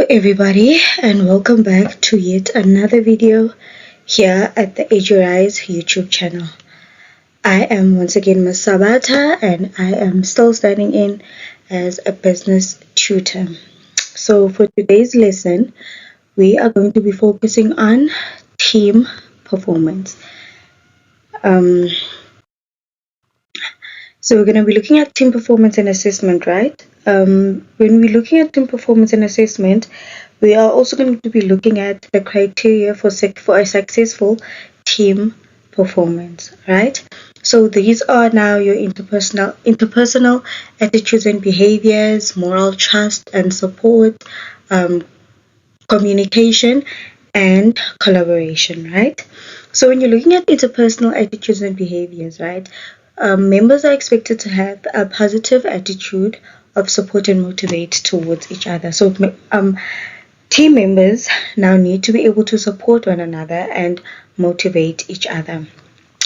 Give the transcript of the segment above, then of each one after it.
everybody, and welcome back to yet another video here at the AGRISE YouTube channel. I am once again Ms. Sabata, and I am still standing in as a business tutor. So for today's lesson, we are going to be focusing on team performance. So we're going to be looking at team performance and assessment, right? When we're looking at team performance and assessment, we are also going to be looking at the criteria for a successful team performance, right? So these are now your interpersonal attitudes and behaviors, moral trust and support, communication, and collaboration, right? So when you're looking at interpersonal attitudes and behaviors, right, members are expected to have a positive attitude of support and motivate towards each other. So team members now need to be able to support one another and motivate each other.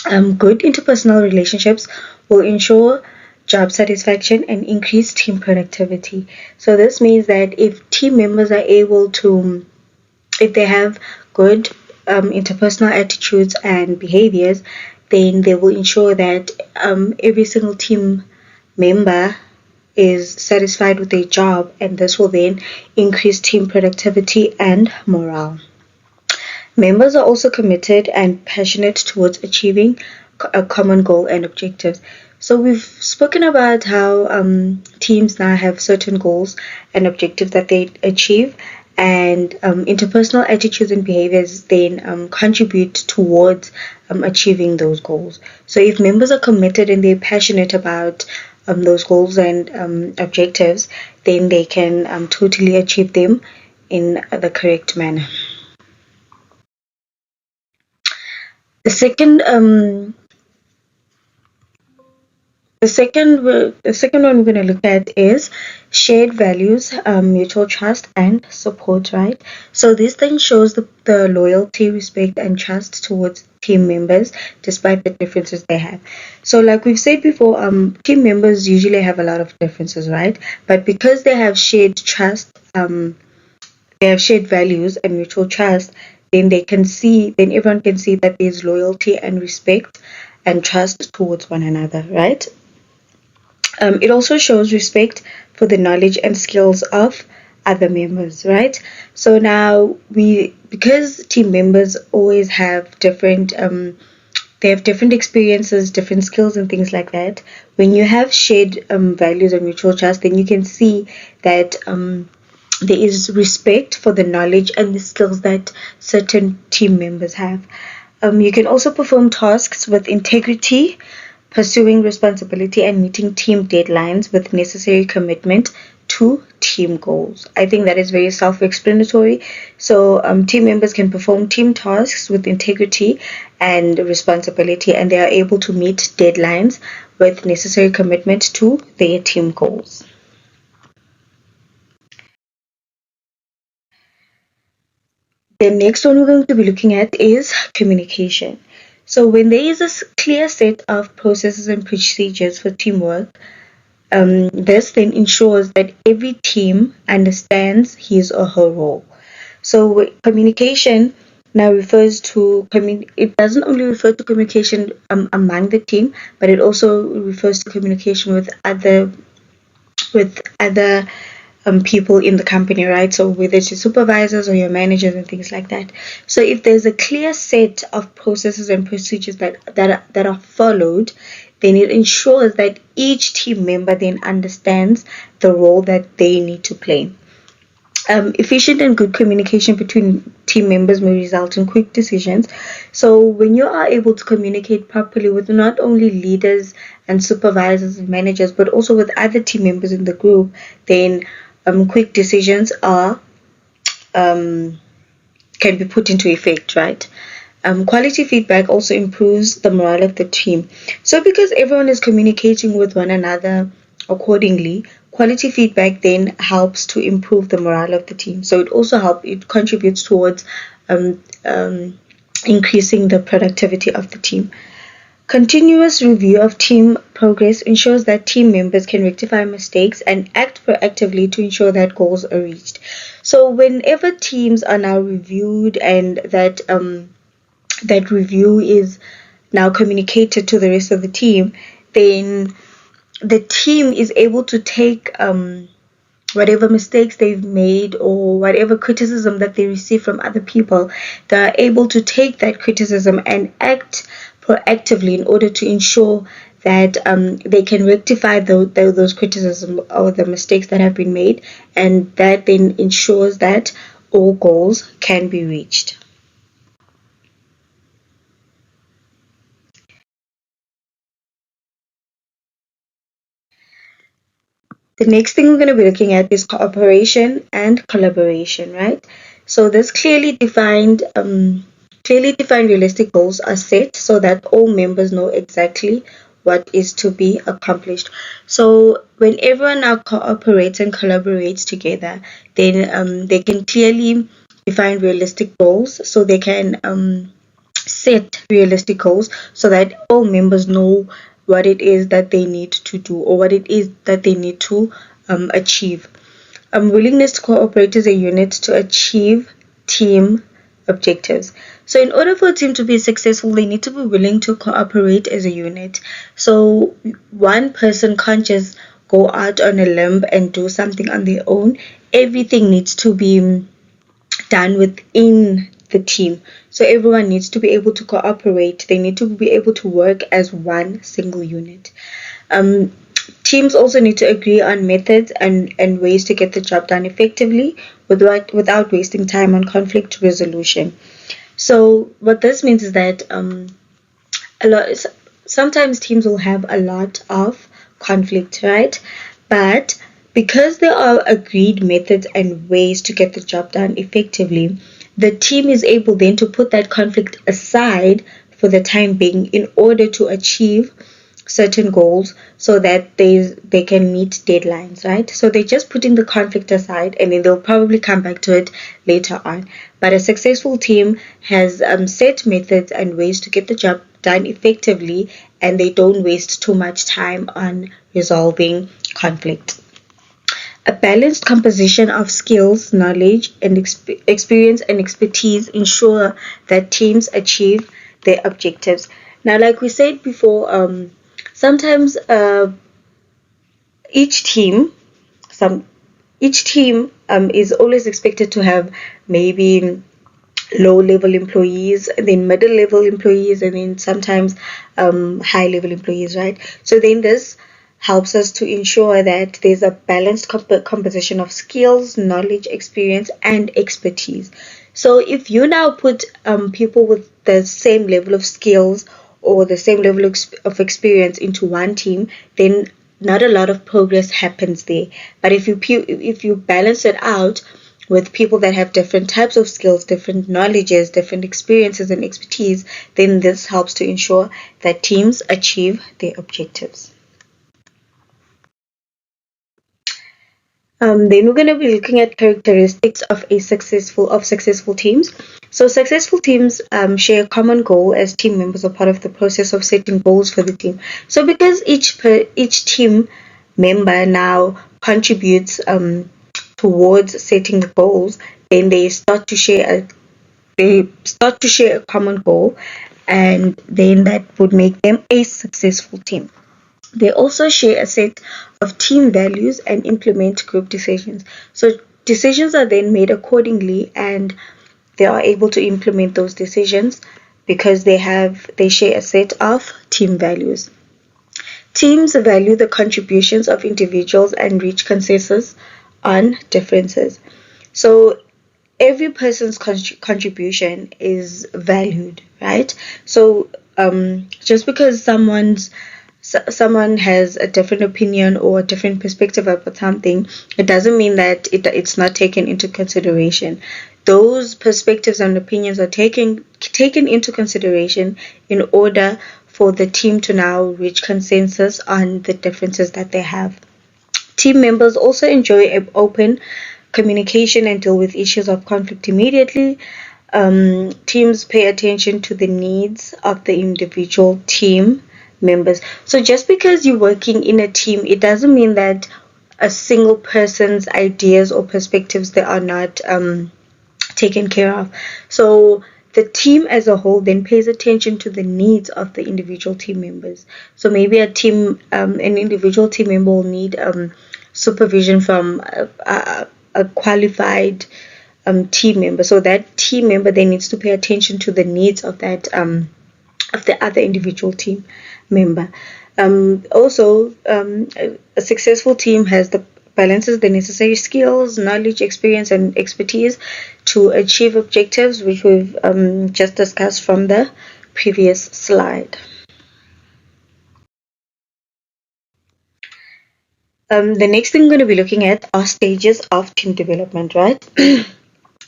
Good interpersonal relationships will ensure job satisfaction and increase team productivity. So this means that if team members are able to, if they have good interpersonal attitudes and behaviors, then they will ensure that every single team member is satisfied with their job, and this will then increase team productivity and morale. Members are also committed and passionate towards achieving a common goal and objectives. So we've spoken about how teams now have certain goals and objectives that they achieve, and interpersonal attitudes and behaviors then contribute towards achieving those goals. So if members are committed and they're passionate about those goals and objectives, then they can totally achieve them in the correct manner. The second one we're going to look at is shared values, mutual trust, and support, right? So this then shows the loyalty, respect, and trust towards team members despite the differences they have. So like we've said before, team members usually have a lot of differences, right? But because they have shared trust, they have shared values and mutual trust, then everyone can see that there's loyalty and respect and trust towards one another, right? It also shows respect for the knowledge and skills of other members, right? So now because team members always have different they have different experiences, different skills and things like that. When you have shared values and mutual trust, then you can see that there is respect for the knowledge and the skills that certain team members have. You can also perform tasks with integrity, pursuing responsibility, and meeting team deadlines with necessary commitment to team goals. I think that is very self-explanatory. So team members can perform team tasks with integrity and responsibility, and they are able to meet deadlines with necessary commitment to their team goals. The next one we're going to be looking at is communication. So when there is a clear set of processes and procedures for teamwork, this then ensures that every team understands his or her role. So communication now refers to it doesn't only refer to communication among the team, but it also refers to communication with other people in the company, right? So whether it's your supervisors or your managers and things like that. So if there's a clear set of processes and procedures that are followed, then it ensures that each team member then understands the role that they need to play. Efficient and good communication between team members may result in quick decisions. So when you are able to communicate properly with not only leaders and supervisors and managers, but also with other team members in the group, then quick decisions can be put into effect, right? Quality feedback also improves the morale of the team. So because everyone is communicating with one another accordingly, quality feedback then helps to improve the morale of the team. So it contributes towards increasing the productivity of the team. Continuous review of team progress ensures that team members can rectify mistakes and act proactively to ensure that goals are reached. So whenever teams are now reviewed and that review is now communicated to the rest of the team, then the team is able to take whatever mistakes they've made or whatever criticism that they receive from other people, they're able to take that criticism and act proactively in order to ensure that they can rectify those criticism or the mistakes that have been made, and that then ensures that all goals can be reached. The next thing we're going to be looking at is cooperation and collaboration, right? So this clearly defined realistic goals are set so that all members know exactly what is to be accomplished. So when everyone now cooperates and collaborates together, then they can clearly define realistic goals, so they can set realistic goals so that all members know what it is that they need to do or what it is that they need to achieve. Willingness to cooperate as a unit to achieve team objectives. So, in order for a team to be successful, they need to be willing to cooperate as a unit. So, one person can't just go out on a limb and do something on their own. Everything needs to be done within the team. So everyone needs to be able to cooperate. They need to be able to work as one single unit. Um, Teams also need to agree on methods and ways to get the job done effectively without wasting time on conflict resolution. So what this means is that a lot sometimes teams will have a lot of conflict, right? But because there are agreed methods and ways to get the job done effectively, the team is able then to put that conflict aside for the time being in order to achieve certain goals so that they can meet deadlines, right? So they're just putting the conflict aside and then they'll probably come back to it later on. But a successful team has set methods and ways to get the job done effectively, and they don't waste too much time on resolving conflict. A balanced composition of skills, knowledge, and experience and expertise ensure that teams achieve their objectives. Now, like we said before, sometimes each team, some each team is always expected to have maybe low level employees and then middle level employees and then sometimes high level employees, right? So then this helps us to ensure that there's a balanced composition of skills, knowledge, experience, and expertise. So if you now put people with the same level of skills or the same level of experience into one team, then not a lot of progress happens there. But if you balance it out with people that have different types of skills, different knowledges, different experiences and expertise, then this helps to ensure that teams achieve their objectives. Then we're going to be looking at characteristics of successful teams. So successful teams share a common goal as team members are part of the process of setting goals for the team. So because each team member now contributes towards setting the goals, then they start to share a common goal, and then that would make them a successful team. They also share a set of team values and implement group decisions. So decisions are then made accordingly, and they are able to implement those decisions because they share a set of team values. Teams value the contributions of individuals and reach consensus on differences. So every person's contribution is valued, right? So just because someone has a different opinion or a different perspective about something, it doesn't mean that it's not taken into consideration. Those perspectives and opinions are taken into consideration in order for the team to now reach consensus on the differences that they have. Team members also enjoy open communication and deal with issues of conflict immediately. Teams pay attention to the needs of the individual team members. So just because you're working in a team, it doesn't mean that a single person's ideas or perspectives that are not taken care of. So the team as a whole then pays attention to the needs of the individual team members. So maybe an individual team member will need supervision from a qualified team member. So that team member then needs to pay attention to the needs of that of the other individual team member. A successful team has the balances the necessary skills, knowledge, experience, and expertise to achieve objectives, which we've just discussed from the previous slide. The next thing we're going to be looking at are stages of team development, right?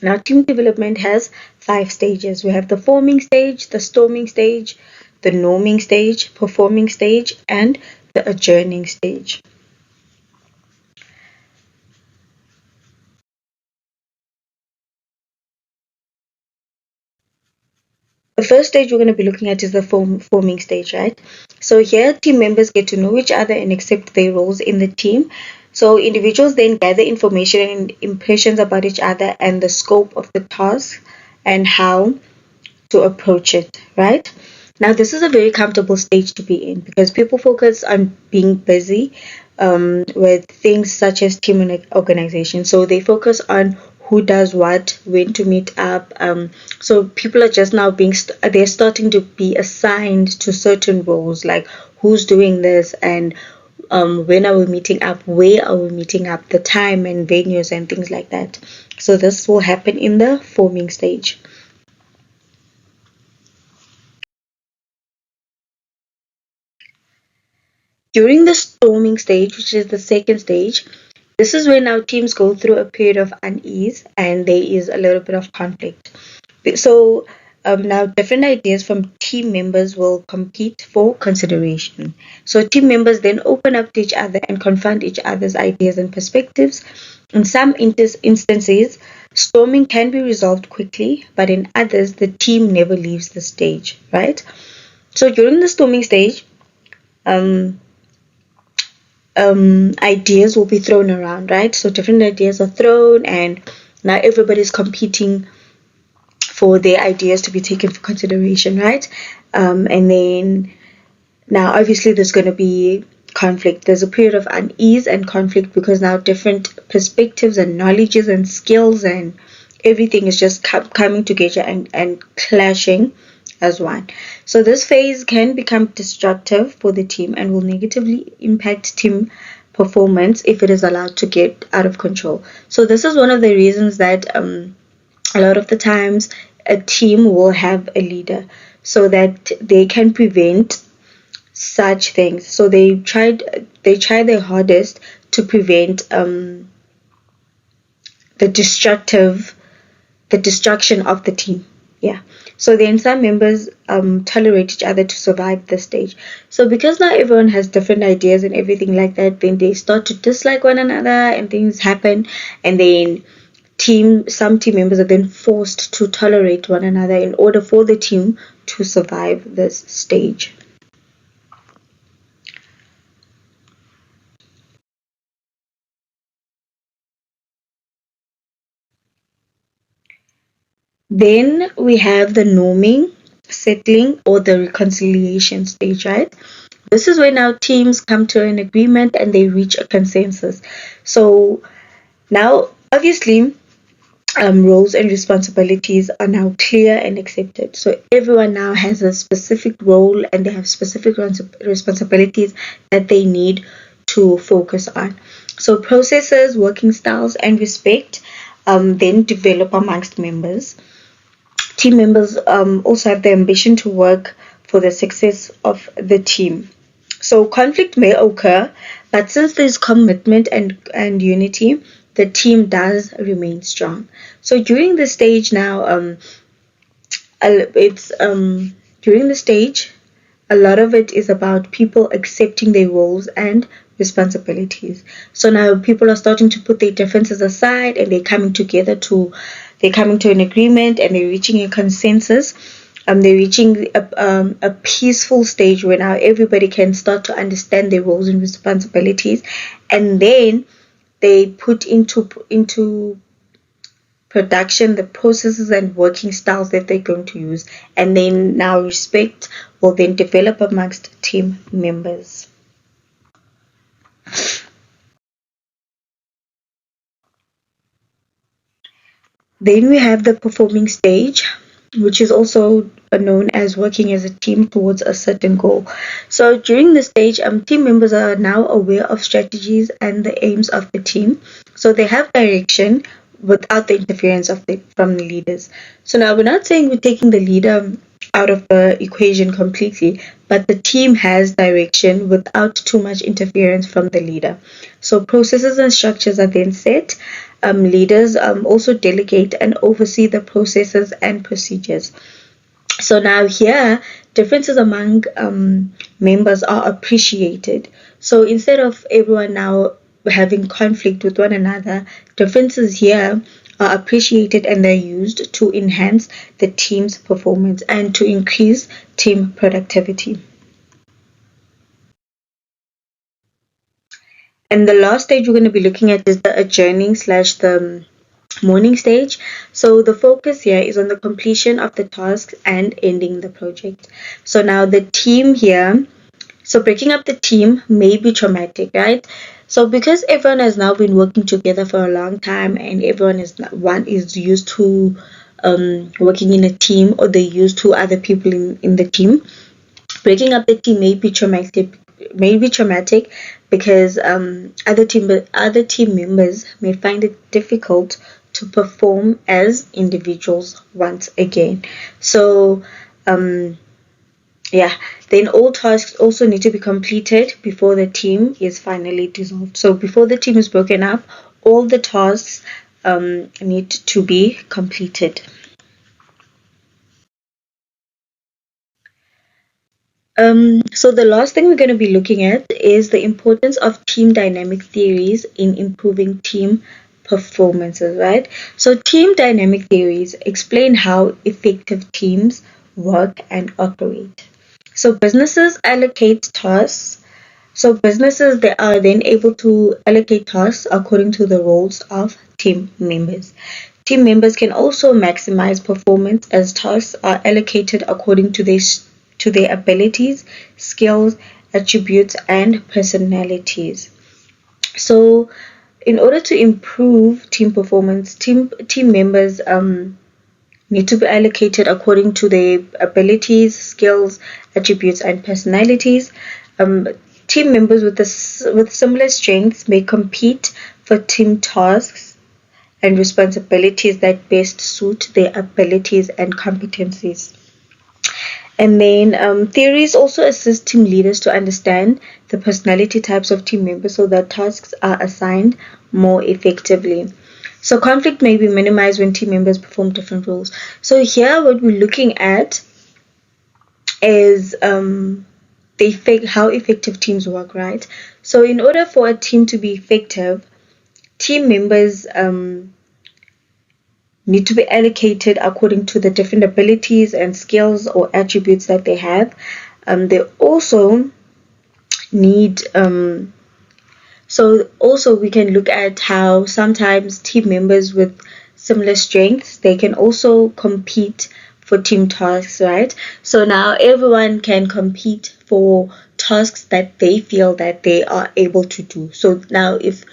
Now, team development has 5 stages. We have the forming stage, the storming stage, the norming stage, performing stage, and the adjourning stage. The first stage we're going to be looking at is the forming stage, right? So here, team members get to know each other and accept their roles in the team. So individuals then gather information and impressions about each other and the scope of the task and how to approach it, right? Now, this is a very comfortable stage to be in because people focus on being busy with things such as team and organization. So they focus on who does what, when to meet up. So people are just now they're starting to be assigned to certain roles, like who's doing this and when are we meeting up, where are we meeting up, the time and venues and things like that. So this will happen in the forming stage. During the storming stage, which is the second stage, this is when our teams go through a period of unease and there is a little bit of conflict. So now different ideas from team members will compete for consideration. So team members then open up to each other and confront each other's ideas and perspectives. In some instances, storming can be resolved quickly, but in others, the team never leaves the stage, right? So during the storming stage, um, ideas will be thrown around, right? So different ideas are thrown, and now everybody's competing for their ideas to be taken for consideration, right? And then now, obviously, there's going to be conflict. There's a period of unease and conflict because now different perspectives and knowledges and skills and everything is just coming together and clashing as one. So this phase can become destructive for the team and will negatively impact team performance if it is allowed to get out of control. So this is one of the reasons that a lot of the times a team will have a leader so that they can prevent such things. So they try their hardest to prevent the the destruction of the team. Yeah. So then some members tolerate each other to survive this stage. So because now everyone has different ideas and everything like that, then they start to dislike one another and things happen, and then some team members are then forced to tolerate one another in order for the team to survive this stage. Then we have the norming, settling, or the reconciliation stage, right? This is when our teams come to an agreement and they reach a consensus. So now, obviously, roles and responsibilities are now clear and accepted. So everyone now has a specific role and they have specific responsibilities that they need to focus on. So processes, working styles, and respect then develop amongst members. Team members also have the ambition to work for the success of the team. So conflict may occur, but since there's commitment and unity, the team does remain strong. So during the stage now, it's during the stage, a lot of it is about people accepting their roles and responsibilities. So now people are starting to put their differences aside and they're coming to an agreement and they're reaching a consensus. They're reaching a peaceful stage where now everybody can start to understand their roles and responsibilities, and then they put into production the processes and working styles that they're going to use, and then now respect will then develop amongst team members. Then we have the performing stage, which is also known as working as a team towards a certain goal. So during this stage, team members are now aware of strategies and the aims of the team. So they have direction without the interference from the leaders. So now we're not saying we're taking the leader out of the equation completely, but the team has direction without too much interference from the leader. So processes and structures are then set. Leaders also delegate and oversee the processes and procedures. So now here, differences among members are appreciated. So instead of everyone now having conflict with one another, differences here are appreciated and they're used to enhance the team's performance and to increase team productivity. And the last stage we're going to be looking at is the adjourning slash the morning stage. So the focus here is on the completion of the tasks and ending the project. So now the team here, so breaking up the team may be traumatic, right? So because everyone has now been working together for a long time and everyone is used to working in a team, or they're used to other people in the team, breaking up the team may be traumatic because other team members may find it difficult to perform as individuals once again. So yeah, then all tasks also need to be completed before the team is finally dissolved. So before the team is broken up, all the tasks need to be completed. So the last thing we're going to be looking at is the importance of team dynamic theories in improving team performances, right? So team dynamic theories explain how effective teams work and operate. So businesses allocate tasks. So businesses they are then able to allocate tasks according to the roles of team members. Team members can also maximize performance as tasks are allocated according to their abilities, skills, attributes, and personalities. So, in order to improve team performance, team members need to be allocated according to their abilities, skills, attributes, and personalities. Um, Team members with similar strengths may compete for team tasks and responsibilities that best suit their abilities and competencies. And then theories also assist team leaders to understand the personality types of team members so that tasks are assigned more effectively. So conflict may be minimized when team members perform different roles. So here what we're looking at is how effective teams work, right? So in order for a team to be effective, team members need to be allocated according to the different abilities and skills or attributes that they have. They also need so also we can look at how sometimes team members with similar strengths they can also compete for team tasks, right? So now everyone can compete for tasks that they feel that they are able to do. So now if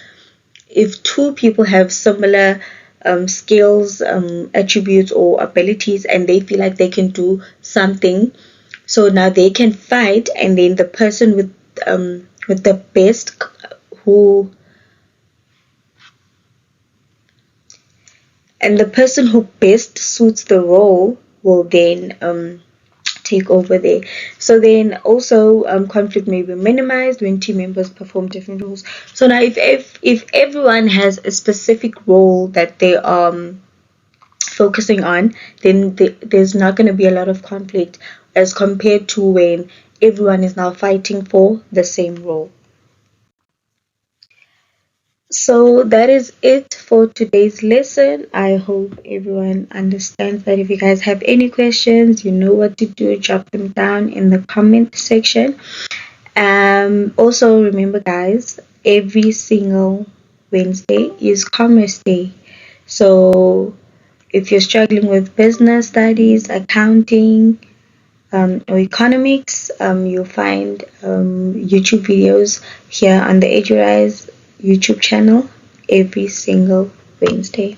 two people have similar skills, attributes, or abilities, and they feel like they can do something, so now they can fight, and then the person with the best who and the person who best suits the role will then take over there. So then also conflict may be minimized when team members perform different roles. So now if everyone has a specific role that they are focusing on, then there's not going to be a lot of conflict as compared to when everyone is now fighting for the same role. So that is it for today's lesson. I hope everyone understands that. If you guys have any questions, you know what to do. Drop them down in the comment section. Also remember guys, every single Wednesday is Commerce Day. So if you're struggling with business studies, accounting, or economics, you'll find YouTube videos here on the EduRise YouTube channel every single Wednesday.